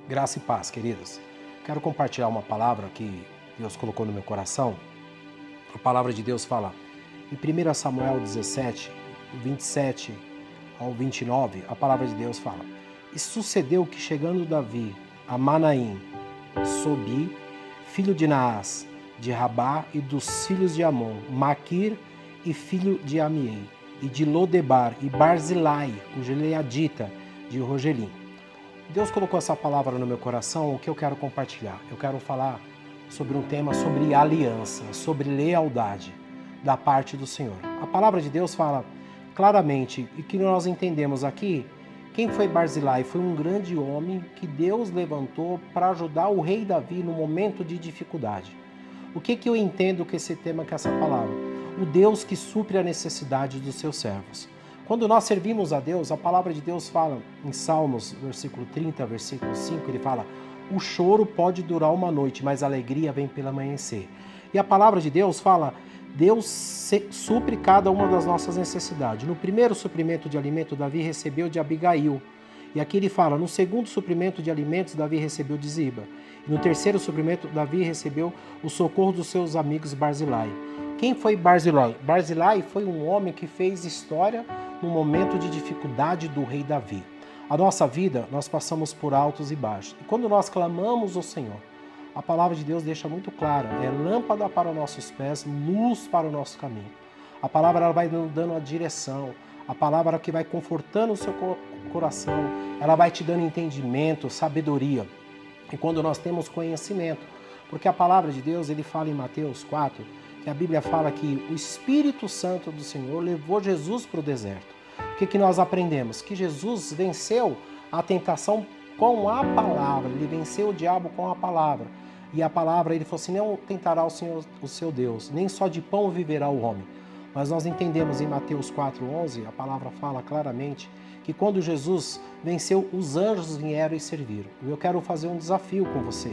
Graça e paz, queridos. Quero compartilhar uma palavra que Deus colocou no meu coração. A palavra de Deus fala em 1 Samuel 17, 27 ao 29, a palavra de Deus fala: E sucedeu que chegando Davi a Manaim, Sobi, filho de Naás, de Rabá, e dos filhos de Amon, Maquir, e filho de Amiei, e de Lodebar, e Barzilai, o gileadita, de Rogelim. Deus colocou essa palavra no meu coração, o que eu quero compartilhar? Eu quero falar sobre um tema sobre aliança, sobre lealdade da parte do Senhor. A palavra de Deus fala claramente, e que nós entendemos aqui, quem foi Barzilai? Foi um grande homem que Deus levantou para ajudar o rei Davi no momento de dificuldade. O que eu entendo com esse tema, com essa palavra? O Deus que supre a necessidade dos seus servos. Quando nós servimos a Deus, a palavra de Deus fala em Salmos, versículo 30, versículo 5, ele fala: o choro pode durar uma noite, mas a alegria vem pelo amanhecer. E a palavra de Deus fala: Deus supre cada uma das nossas necessidades. No primeiro suprimento de alimento, Davi recebeu de Abigail. E aqui ele fala: no segundo suprimento de alimentos, Davi recebeu de Ziba. E no terceiro suprimento, Davi recebeu o socorro dos seus amigos Barzilai. Quem foi Barzilai? Barzilai foi um homem que fez história no momento de dificuldade do rei Davi. A nossa vida, nós passamos por altos e baixos. E quando nós clamamos ao Senhor, a palavra de Deus deixa muito clara: é lâmpada para os nossos pés, luz para o nosso caminho. A palavra ela vai dando a direção, a palavra que vai confortando o seu coração, ela vai te dando entendimento, sabedoria. E quando nós temos conhecimento, porque a palavra de Deus, ele fala em Mateus 4, que a Bíblia fala que o Espírito Santo do Senhor levou Jesus para o deserto. O que nós aprendemos? Que Jesus venceu a tentação com a palavra, ele venceu o diabo com a palavra. E a palavra, ele falou assim: não tentará o Senhor, o seu Deus, nem só de pão viverá o homem. Mas nós entendemos em Mateus 4,11, a palavra fala claramente que quando Jesus venceu, os anjos vieram e serviram. E eu quero fazer um desafio com você.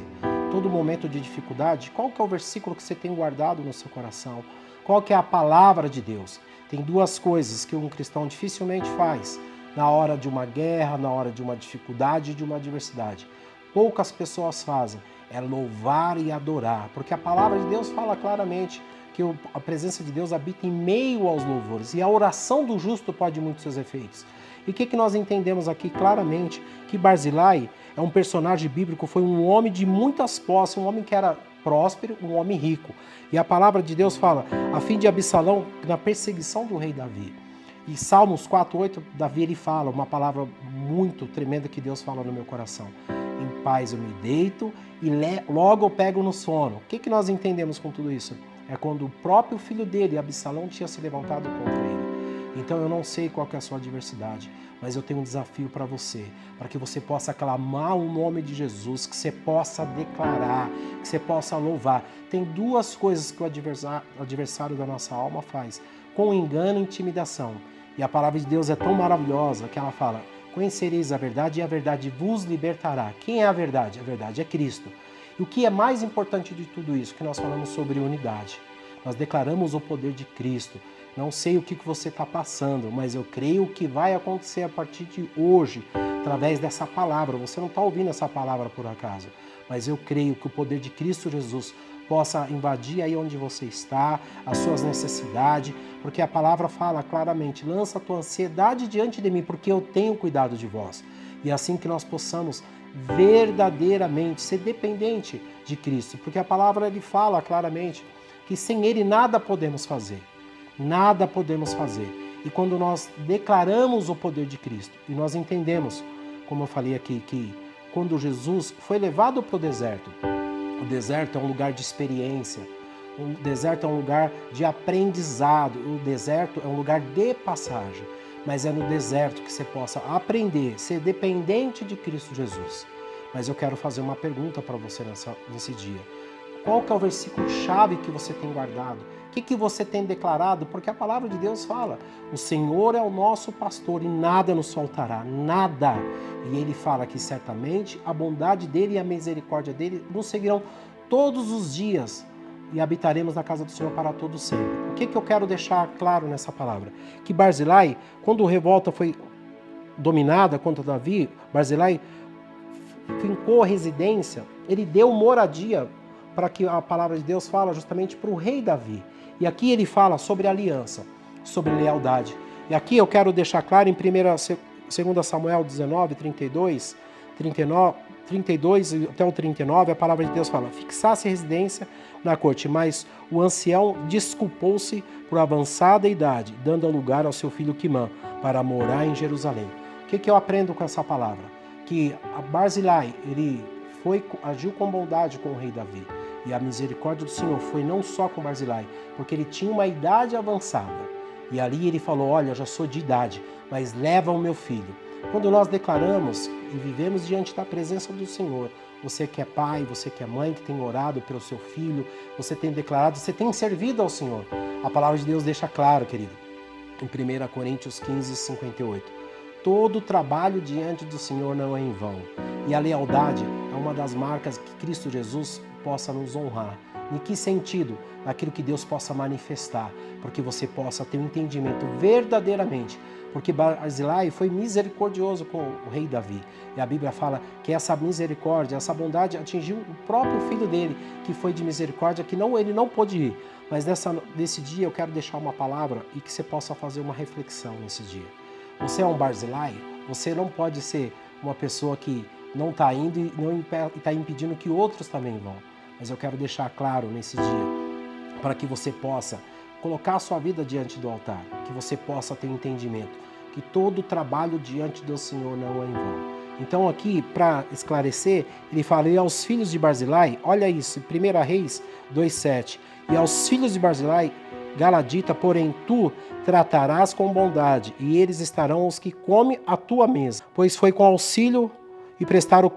Todo momento de dificuldade, qual que é o versículo que você tem guardado no seu coração? Qual que é a palavra de Deus? Tem duas coisas que um cristão dificilmente faz na hora de uma guerra, na hora de uma dificuldade, de uma adversidade. Poucas pessoas fazem, é louvar e adorar, porque a palavra de Deus fala claramente que a presença de Deus habita em meio aos louvores, e a oração do justo pode muitos seus efeitos. E o que nós entendemos aqui claramente? Que Barzilai é um personagem bíblico, foi um homem de muitas posses, um homem que era próspero, um homem rico. E a palavra de Deus fala, a fim de Absalão, na perseguição do rei Davi. E Salmos 4,8, Davi ele fala uma palavra muito tremenda que Deus fala no meu coração: em paz eu me deito e logo eu pego no sono. O que nós entendemos com tudo isso? É quando o próprio filho dele, Absalão, tinha se levantado contra ele. Então eu não sei qual que é a sua adversidade, mas eu tenho um desafio para você, para que você possa clamar o nome de Jesus, que você possa declarar, que você possa louvar. Tem duas coisas que o adversário da nossa alma faz: com engano e intimidação. E a palavra de Deus é tão maravilhosa que ela fala: conhecereis a verdade e a verdade vos libertará. Quem é a verdade? A verdade é Cristo. E o que é mais importante de tudo isso? Que nós falamos sobre unidade. Nós declaramos o poder de Cristo. Não sei o que você está passando, mas eu creio que vai acontecer a partir de hoje, através dessa palavra. Você não está ouvindo essa palavra por acaso, mas eu creio que o poder de Cristo Jesus possa invadir aí onde você está, as suas necessidades, porque a palavra fala claramente: lança a tua ansiedade diante de mim, porque eu tenho cuidado de vós. E assim que nós possamos verdadeiramente ser dependente de Cristo, porque a palavra ele fala claramente que sem Ele nada podemos fazer. Nada podemos fazer. E quando nós declaramos o poder de Cristo, e nós entendemos, como eu falei aqui, que quando Jesus foi levado para o deserto é um lugar de experiência, o deserto é um lugar de aprendizado, o deserto é um lugar de passagem, mas é no deserto que você possa aprender, ser dependente de Cristo Jesus. Mas eu quero fazer uma pergunta para você nesse dia. Qual que é o versículo-chave que você tem guardado? O que você tem declarado? Porque a palavra de Deus fala: o Senhor é o nosso pastor e nada nos faltará, nada. E ele fala que certamente a bondade dele e a misericórdia dele nos seguirão todos os dias e habitaremos na casa do Senhor para todo sempre. O que eu quero deixar claro nessa palavra? Que Barzilai, quando a revolta foi dominada contra Davi, Barzilai fincou residência, ele deu moradia para que a palavra de Deus fala justamente para o rei Davi. E aqui ele fala sobre aliança, sobre lealdade. E aqui eu quero deixar claro em 2 Samuel 19, 32 até o 39, a palavra de Deus fala: fixasse residência na corte, mas o ancião desculpou-se por avançada idade, dando lugar ao seu filho Quimã para morar em Jerusalém. O que eu aprendo com essa palavra? Que Barzilai, ele agiu com bondade com o rei Davi. E a misericórdia do Senhor foi não só com Barzilai, porque ele tinha uma idade avançada. E ali ele falou: olha, eu já sou de idade, mas leva o meu filho. Quando nós declaramos e vivemos diante da presença do Senhor, você que é pai, você que é mãe, que tem orado pelo seu filho, você tem declarado, você tem servido ao Senhor. A palavra de Deus deixa claro, querido, em 1 Coríntios 15, 58. Todo trabalho diante do Senhor não é em vão. E a lealdade é uma das marcas que Cristo Jesus possa nos honrar. Em que sentido? Naquilo que Deus possa manifestar, porque você possa ter um entendimento verdadeiramente. Porque Barzilai foi misericordioso com o rei Davi. E a Bíblia fala que essa misericórdia, essa bondade atingiu o próprio filho dele, que foi de misericórdia, que ele não pôde ir. Mas nesse dia eu quero deixar uma palavra e que você possa fazer uma reflexão nesse dia. Você é um Barzilai? Você não pode ser uma pessoa que não está indo e está impedindo que outros também vão. Mas eu quero deixar claro nesse dia, para que você possa colocar a sua vida diante do altar, que você possa ter entendimento, que todo trabalho diante do Senhor não é em vão. Então aqui, para esclarecer, ele fala: e aos filhos de Barzilai, olha isso, 1 Reis 2,7, e aos filhos de Barzilai, Galadita, porém tu tratarás com bondade, e eles estarão os que comem a tua mesa, pois foi com auxílio e prestaram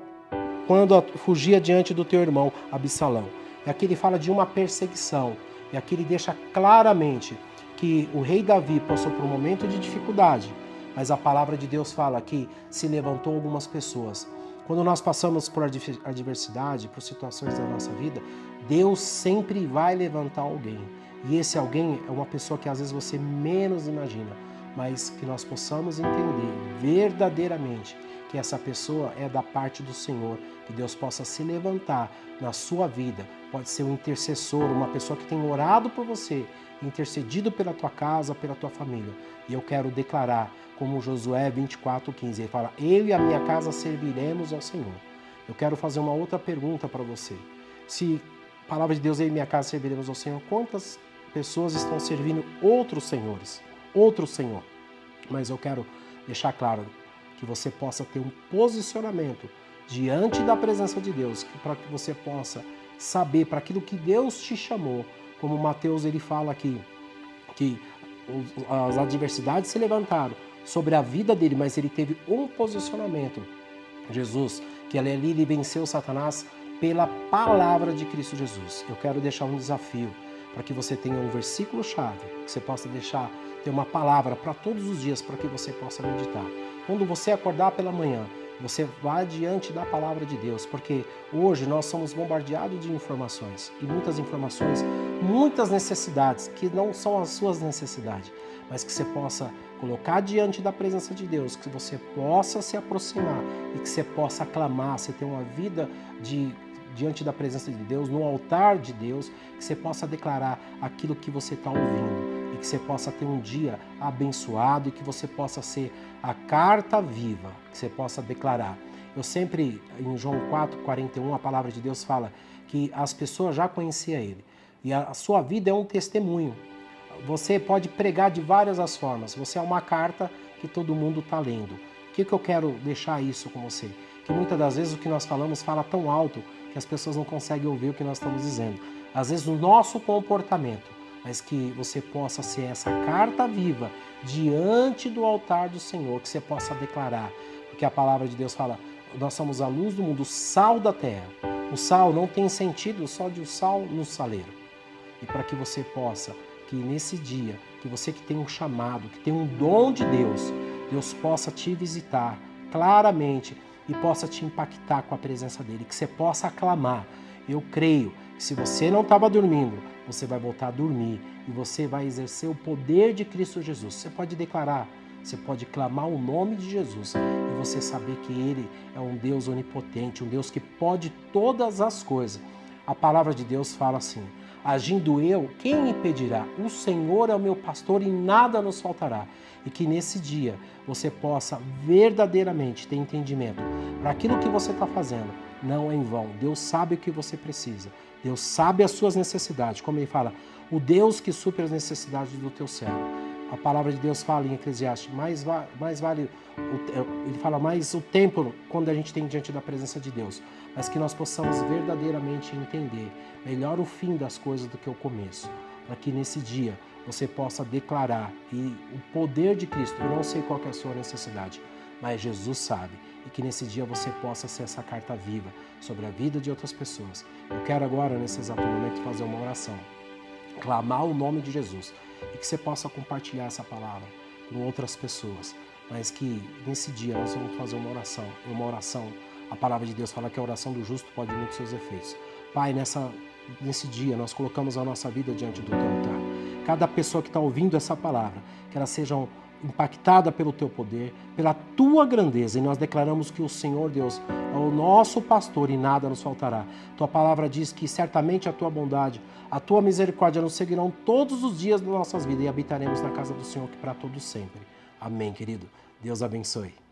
quando fugia diante do teu irmão Absalão. E aqui ele fala de uma perseguição, e aqui ele deixa claramente que o rei Davi passou por um momento de dificuldade, mas a palavra de Deus fala que se levantou algumas pessoas. Quando nós passamos por adversidade, por situações da nossa vida, Deus sempre vai levantar alguém. E esse alguém é uma pessoa que às vezes você menos imagina, mas que nós possamos entender verdadeiramente que essa pessoa é da parte do Senhor, que Deus possa se levantar na sua vida. Pode ser um intercessor, uma pessoa que tem orado por você, intercedido pela tua casa, pela tua família. E eu quero declarar, como Josué 24:15, ele fala: eu e a minha casa serviremos ao Senhor. Eu quero fazer uma outra pergunta para você. Se a palavra de Deus, eu e minha casa serviremos ao Senhor, quantas pessoas estão servindo outros senhores? Outro Senhor. Mas eu quero deixar claro que você possa ter um posicionamento diante da presença de Deus, para que você possa saber para aquilo que Deus te chamou. Como Mateus ele fala aqui, que as adversidades se levantaram sobre a vida dele, mas ele teve um posicionamento. Jesus, que ali ele venceu Satanás pela palavra de Cristo Jesus. Eu quero deixar um desafio para que você tenha um versículo-chave, que você possa ter uma palavra para todos os dias, para que você possa meditar. Quando você acordar pela manhã, você vai diante da palavra de Deus, porque hoje nós somos bombardeados de informações, e muitas informações, muitas necessidades, que não são as suas necessidades, mas que você possa colocar diante da presença de Deus, que você possa se aproximar e que você possa clamar, você ter uma vida diante da presença de Deus, no altar de Deus, que você possa declarar aquilo que você está ouvindo e que você possa ter um dia abençoado e que você possa ser a carta viva, que você possa declarar. Eu sempre, em João 4:41, a palavra de Deus fala que as pessoas já conheciam Ele e a sua vida é um testemunho. Você pode pregar de várias as formas, você é uma carta que todo mundo está lendo. O que eu quero deixar isso com você? Que muitas das vezes o que nós falamos fala tão alto que as pessoas não conseguem ouvir o que nós estamos dizendo. Às vezes o nosso comportamento, mas que você possa ser essa carta viva diante do altar do Senhor, que você possa declarar, porque a palavra de Deus fala: nós somos a luz do mundo, o sal da terra. O sal não tem sentido só de o sal no saleiro. E para que você possa, que nesse dia, que você que tem um chamado, que tem um dom de Deus, Deus possa te visitar claramente e possa te impactar com a presença dele, que você possa aclamar. Eu creio que se você não estava dormindo, você vai voltar a dormir e você vai exercer o poder de Cristo Jesus. Você pode declarar: você pode clamar o nome de Jesus e você saber que Ele é um Deus onipotente, um Deus que pode todas as coisas. A palavra de Deus fala assim: agindo eu, quem me impedirá? O Senhor é o meu pastor e nada nos faltará. E que nesse dia você possa verdadeiramente ter entendimento para aquilo que você está fazendo. Não é em vão. Deus sabe o que você precisa. Deus sabe as suas necessidades. Como ele fala, o Deus que supre as necessidades do teu servo. A palavra de Deus fala em Eclesiastes, mais vale, ele fala mais o tempo quando a gente tem diante da presença de Deus, mas que nós possamos verdadeiramente entender melhor o fim das coisas do que o começo, para que nesse dia você possa declarar e o poder de Cristo. Eu não sei qual que é a sua necessidade, mas Jesus sabe, e que nesse dia você possa ser essa carta viva sobre a vida de outras pessoas. Eu quero agora, nesse exato momento, fazer uma oração, clamar o nome de Jesus, e que você possa compartilhar essa palavra com outras pessoas, mas que nesse dia nós vamos fazer uma oração. A palavra de Deus fala que a oração do justo pode muitos seus efeitos. Pai, nesse dia nós colocamos a nossa vida diante do teu altar. Cada pessoa que está ouvindo essa palavra, que elas sejam impactada pelo teu poder, pela tua grandeza, e nós declaramos que o Senhor Deus é o nosso pastor e nada nos faltará. Tua palavra diz que certamente a tua bondade, a tua misericórdia nos seguirão todos os dias das nossas vidas e habitaremos na casa do Senhor que para todos sempre. Amém, querido. Deus abençoe.